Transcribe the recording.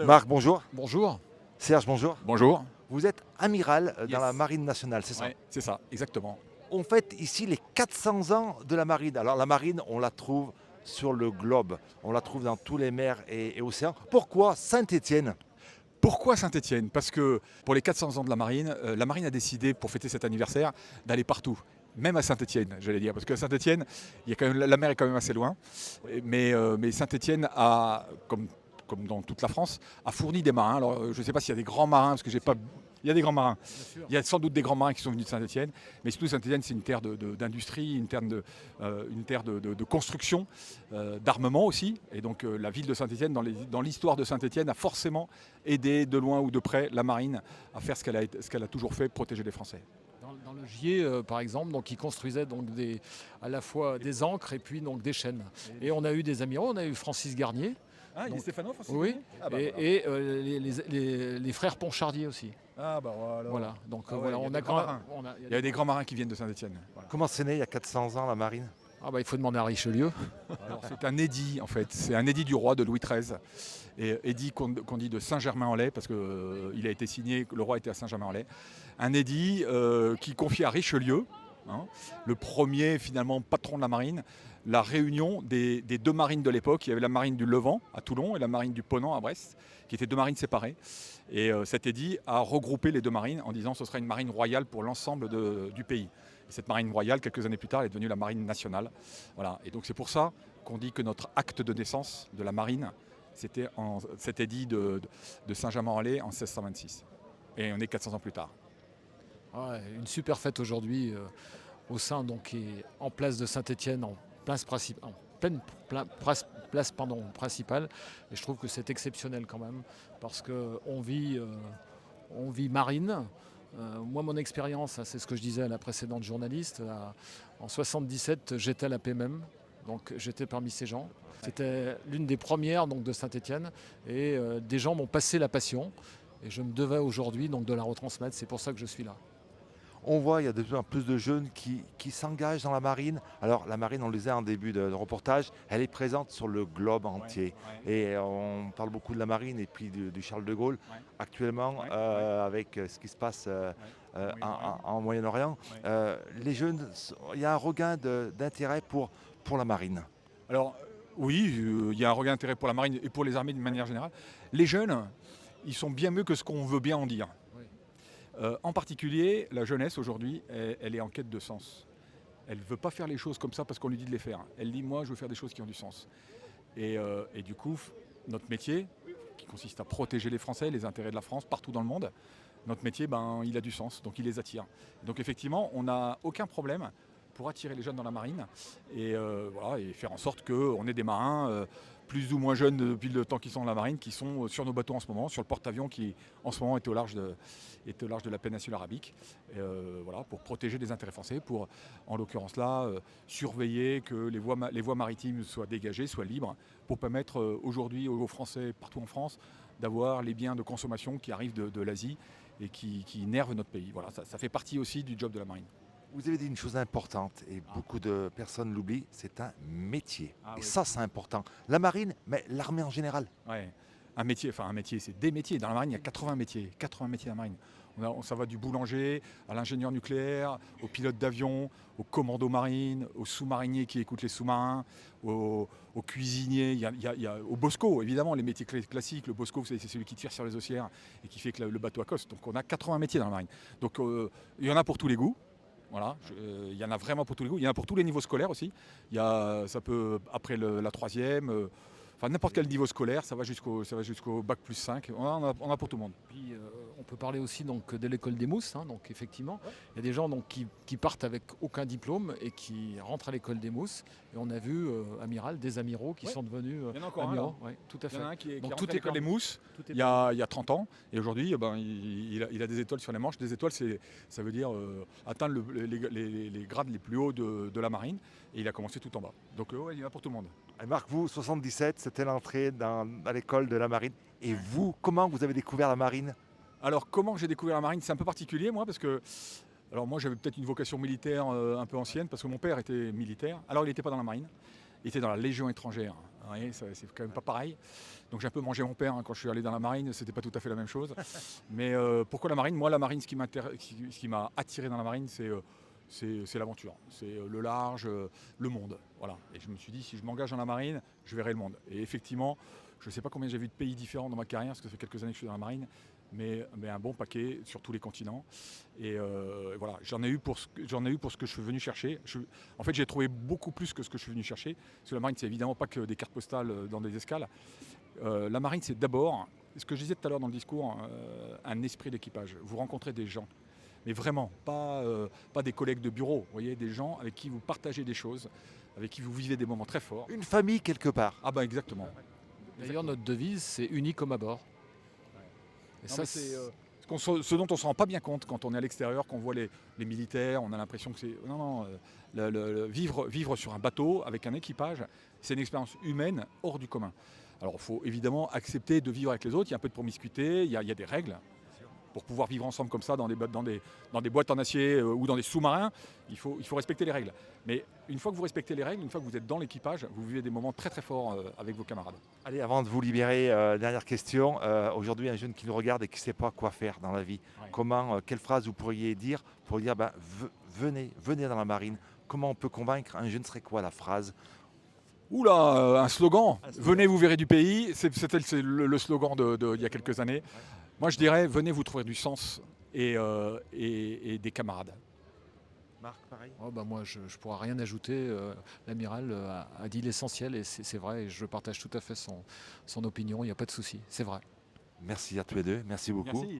Marc, bonjour. Bonjour. Serge, bonjour. Bonjour. Vous êtes amiral dans Yes. la Marine nationale, c'est ça? Ouais, c'est ça, exactement. On fête ici les 400 ans de la Marine. Alors la Marine, on la trouve sur le globe. On la trouve dans tous les mers et océans. Pourquoi Saint-Étienne? Pourquoi Saint-Étienne? Parce que pour les 400 ans de la Marine a décidé, pour fêter cet anniversaire, d'aller partout. Même à Saint-Étienne, j'allais dire. Parce que Saint-Étienne, il y a quand même, la mer est quand même assez loin. Mais Saint-Étienne a, comme dans toute la France, a fourni des marins. Alors je ne sais pas s'il y a des grands marins, parce que j'ai pas. Il y a des grands marins. Il y a sans doute des grands marins qui sont venus de Saint-Étienne. Mais surtout, Saint-Étienne, c'est une terre d'industrie, une terre de construction, d'armement aussi. Et donc, la ville de Saint-Étienne, dans l'histoire de Saint-Étienne, a forcément aidé de loin ou de près la marine à faire ce qu'elle a toujours fait, protéger les Français. Dans le Gier, par exemple, donc, ils construisaient donc, à la fois des ancres et puis donc, des chaînes. Et on a eu des amiraux, on a eu Francis Garnier. Ah, il est Stéphano, Francis Oui, Garnier. Ah, bah, voilà. les frères Ponchardier aussi. Ah, bah voilà. Voilà, donc Ah ouais, voilà, il y a on des a grands marins. Il y a des grands marins qui viennent de Saint-Étienne. Voilà. Comment c'est né il y a 400 ans la Marine? Ah bah il faut demander à Richelieu. Alors, c'est un édit en fait, c'est un édit du roi de Louis XIII. Et édit qu'on dit de Saint-Germain-en-Laye, parce qu'il a été signé, le roi était à Saint-Germain-en-Laye. Un édit qui confie à Richelieu, le premier finalement patron de la marine, la réunion des deux marines de l'époque. Il y avait la marine du Levant à Toulon et la marine du Ponant à Brest, qui étaient deux marines séparées. Et cet édit a regroupé les deux marines en disant que ce serait une marine royale pour l'ensemble du pays. Et cette marine royale, quelques années plus tard, est devenue la marine nationale. Voilà. Et donc c'est pour ça qu'on dit que notre acte de naissance de la marine, c'était cet édit de Saint-Germain-en-Laye en 1626. Et on est 400 ans plus tard. Ouais, une super fête aujourd'hui au sein, donc, qui est en place de Saint-Étienne, en pleine place principale. Et je trouve que c'est exceptionnel quand même, parce qu'on vit marine. Moi, mon expérience, c'est ce que je disais à la précédente journaliste, en 77, j'étais à la PMM, donc j'étais parmi ces gens. C'était l'une des premières donc, de Saint-Étienne, et des gens m'ont passé la passion, et je me devais aujourd'hui donc, de la retransmettre, c'est pour ça que je suis là. On voit il y a de plus en plus de jeunes qui s'engagent dans la Marine. Alors la Marine, on le disait en début de reportage, elle est présente sur le globe entier. Et on parle beaucoup de la Marine et puis du Charles de Gaulle actuellement avec ce qui se passe en Moyen-Orient. Les jeunes, il y a un regain d'intérêt pour la Marine. Alors oui, il y a un regain d'intérêt pour la marine et pour les armées de manière générale. Les jeunes, ils sont bien mieux que ce qu'on veut bien en dire. En particulier, la jeunesse aujourd'hui, elle est en quête de sens. Elle ne veut pas faire les choses comme ça parce qu'on lui dit de les faire. Elle dit, moi, je veux faire des choses qui ont du sens. Et du coup, notre métier, qui consiste à protéger les Français, les intérêts de la France, partout dans le monde, notre métier, il a du sens, donc il les attire. Donc effectivement, on n'a aucun problème pour attirer les jeunes dans la marine et faire en sorte qu'on ait des marins plus ou moins jeunes depuis le temps qu'ils sont dans la marine, qui sont sur nos bateaux en ce moment, sur le porte-avions qui en ce moment est au large de la péninsule arabique, pour protéger les intérêts français, pour en l'occurrence là surveiller que les voies maritimes soient dégagées, soient libres, pour permettre aujourd'hui aux Français partout en France d'avoir les biens de consommation qui arrivent de l'Asie et qui énervent notre pays. Voilà, ça fait partie aussi du job de la marine. Vous avez dit une chose importante et beaucoup de personnes l'oublient, c'est un métier. Et Oui. ça, c'est important. La marine, mais l'armée en général. Ouais. Un métier, c'est des métiers. Dans la marine, il y a 80 métiers dans la marine. Ça va du boulanger à l'ingénieur nucléaire, au pilote d'avion, au commando marine, au sous-marinier qui écoute les sous-marins, au cuisinier, au bosco, évidemment, les métiers classiques. Le bosco, c'est celui qui tire sur les haussières et qui fait que le bateau accoste. Donc on a 80 métiers dans la marine. Donc il y en a pour tous les goûts. Voilà, il y en a vraiment pour tous les goûts. Il y en a pour tous les niveaux scolaires aussi. Ça peut, après la troisième, n'importe quel niveau scolaire, ça va jusqu'au bac plus 5. On a pour tout le monde. Puis on peut parler aussi donc, de l'école des mousses. Donc effectivement, il y a des gens donc, qui partent avec aucun diplôme et qui rentrent à l'école des mousses. Et on a vu amiral, des amiraux qui sont devenus Il y en a encore amiraux. un. Tout à fait. Il y en a un qui Donc, rentre tout à l'école des mousses tout est il y a 30 ans. Et aujourd'hui, il a des étoiles sur les manches. Des étoiles, ça veut dire atteindre les grades les plus hauts de la marine. Et il a commencé tout en bas. Donc il y en a pour tout le monde. Et Marc, vous, 77, c'était l'entrée à l'école de la marine. Et vous, comment vous avez découvert la marine? Alors comment j'ai découvert la marine? C'est un peu particulier moi parce que moi j'avais peut-être une vocation militaire un peu ancienne parce que mon père était militaire. Alors il n'était pas dans la marine, il était dans la Légion étrangère Ouais, c'est quand même pas pareil. Donc j'ai un peu mangé mon père, hein, quand je suis allé dans la marine, c'était pas tout à fait la même chose. Mais pourquoi la marine? Moi, la marine, ce qui m'a attiré dans la marine, c'est l'aventure, c'est le large, le monde. Voilà. Et je me suis dit, si je m'engage dans la marine, je verrai le monde. Et effectivement, je ne sais pas combien j'ai vu de pays différents dans ma carrière, parce que ça fait quelques années que je suis dans la marine, mais un bon paquet sur tous les continents. Et voilà, j'en ai eu pour ce que je suis venu chercher. En fait, j'ai trouvé beaucoup plus que ce que je suis venu chercher. Parce que la marine, c'est évidemment pas que des cartes postales dans des escales. La marine, c'est d'abord, ce que je disais tout à l'heure dans le discours, un esprit d'équipage. Vous rencontrez des gens. Mais vraiment, pas des collègues de bureau, vous voyez, des gens avec qui vous partagez des choses, avec qui vous vivez des moments très forts. Une famille quelque part. Ah bah exactement. D'ailleurs, notre devise, c'est unis comme à bord. Et Non, ça, mais c'est ce dont on ne se rend pas bien compte quand on est à l'extérieur, qu'on voit les militaires, on a l'impression que c'est... Non, vivre sur un bateau avec un équipage, c'est une expérience humaine hors du commun. Alors il faut évidemment accepter de vivre avec les autres, il y a un peu de promiscuité, il y a des règles. Pour pouvoir vivre ensemble comme ça dans des boîtes en acier ou dans des sous-marins, il faut respecter les règles. Mais une fois que vous respectez les règles, une fois que vous êtes dans l'équipage, vous vivez des moments très très forts avec vos camarades. Allez, avant de vous libérer, dernière question. Aujourd'hui, un jeune qui nous regarde et qui ne sait pas quoi faire dans la vie, Ouais. quelle phrase vous pourriez dire pour dire venez dans la marine? Comment on peut convaincre un jeune? Serait quoi la phrase? Oula, un slogan. Un slogan. Venez, vous verrez du pays. C'était le slogan il y a quelques années. Moi, je dirais, venez vous trouver du sens et des camarades. Marc, pareil. oh, bah, moi, je ne pourrais rien ajouter. L'amiral a dit l'essentiel et c'est vrai. Et je partage tout à fait son opinion. Il n'y a pas de souci. C'est vrai. Merci à tous les deux. Merci beaucoup. Merci.